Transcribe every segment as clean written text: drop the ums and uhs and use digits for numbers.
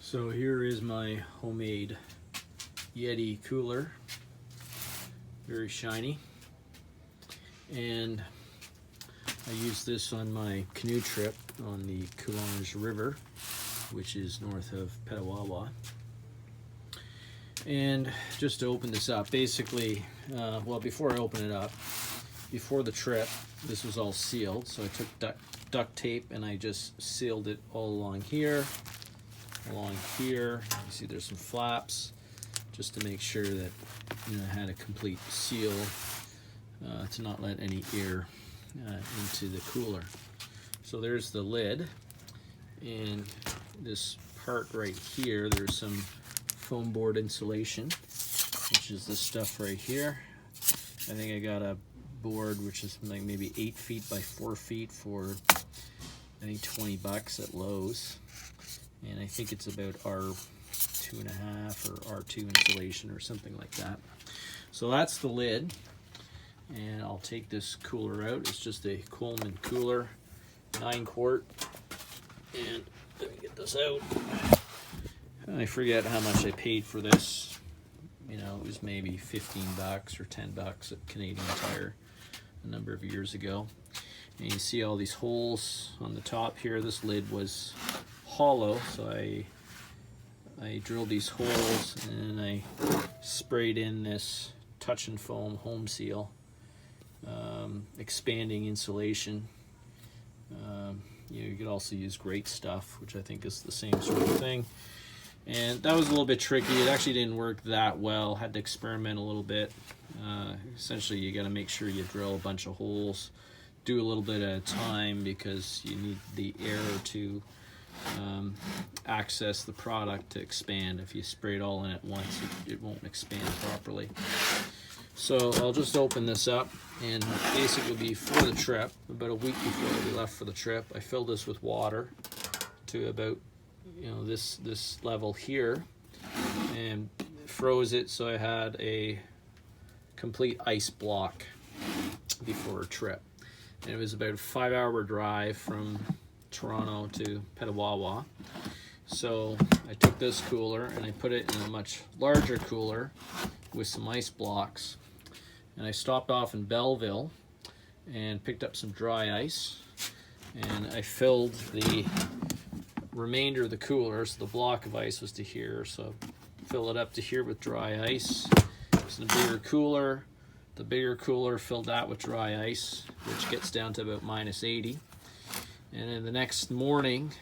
So here is my homemade Yeti cooler, very shiny, and I used this on my canoe trip on the Coulonge River, which is north of Petawawa. And just to open this up, basically, well, before I open it up, before the trip, this was all sealed, so I took duct tape and I just sealed it all along here. You see there's some flaps, just to make sure that I had a complete seal to not let any air into the cooler. So there's the lid, and this part right here, there's some foam board insulation, which is this stuff right here. I think I got a board which is like maybe 8 feet by 4 feet for I think $20 at Lowe's, and I think it's about R2.5 or R2 insulation or something like that. So that's the lid, and I'll take this cooler out. It's just a Coleman cooler, 9 quart, and let me get this out. I forget how much I paid for this. It was maybe $15 or $10 at Canadian Tire a number of years ago. And you see all these holes on the top here. This lid was hollow, so I drilled these holes and I sprayed in this touch and foam home seal, expanding insulation. You could also use great stuff, which I think is the same sort of thing. And that was a little bit tricky. It actually didn't work that well. Had to experiment a little bit. Essentially, you got to make sure you drill a bunch of holes, do a little bit at a time, because you need the air to access the product to expand. If you spray it all in at once, it won't expand properly. So I'll just open this up, and basically before the trip, about a week before we left for the trip, I filled this with water to about this level here, and froze it so I had a complete ice block before a trip. And it was about a 5-hour drive from Toronto to Petawawa. So I took this cooler and I put it in a much larger cooler with some ice blocks, and I stopped off in Belleville and picked up some dry ice, and I filled the remainder of the cooler, so the block of ice was to here, so fill it up to here with dry ice. It's a bigger cooler. The bigger cooler filled that with dry ice, which gets down to about -80. And then the next morning,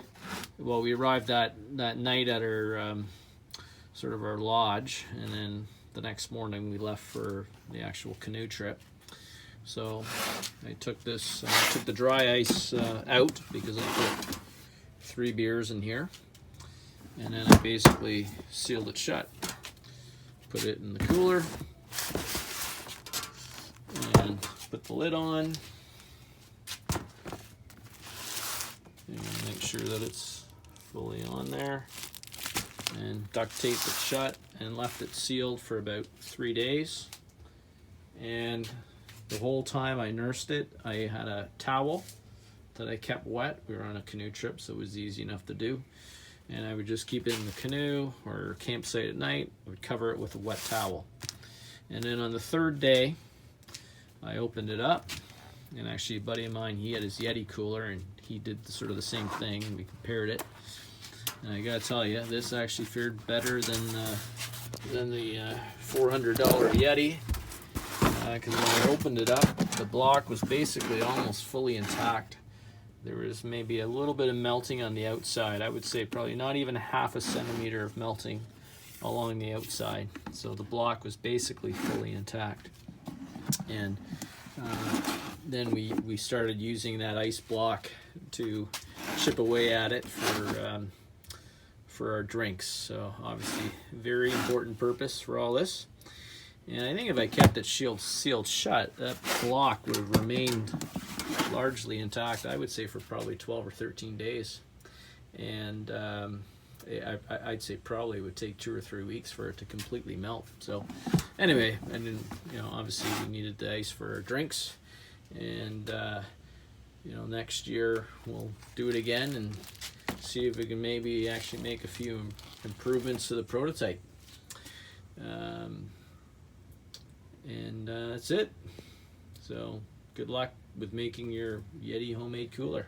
well, we arrived that night at our sort of our lodge, and then the next morning we left for the actual canoe trip. So I took this, took the dry ice out, because I put 3 beers in here, and then I basically sealed it shut, put it in the cooler, and put the lid on, and make sure that it's fully on there, and duct taped it shut and left it sealed for about 3 days. And the whole time I nursed it, I had a towel that I kept wet. We were on a canoe trip, so it was easy enough to do. And I would just keep it in the canoe or campsite at night. I would cover it with a wet towel. And then on the 3rd day, I opened it up. And actually, a buddy of mine, he had his Yeti cooler, and he did sort of the same thing. And we compared it. And I gotta tell you, this actually fared better than the $400 Yeti. Because when I opened it up, the block was basically almost fully intact. There was maybe a little bit of melting on the outside. I would say probably not even 1/2 centimeter of melting along the outside. So the block was basically fully intact. And then we started using that ice block to chip away at it for our drinks. So obviously, very important purpose for all this. And I think if I kept it sealed shut, that block would have remained largely intact, I would say, for probably 12 or 13 days. And I'd say probably it would take 2 or 3 weeks for it to completely melt. So anyway, and then, obviously we needed the ice for our drinks. And, next year we'll do it again and see if we can maybe actually make a few improvements to the prototype. And that's it. So good luck with making your Yeti homemade cooler.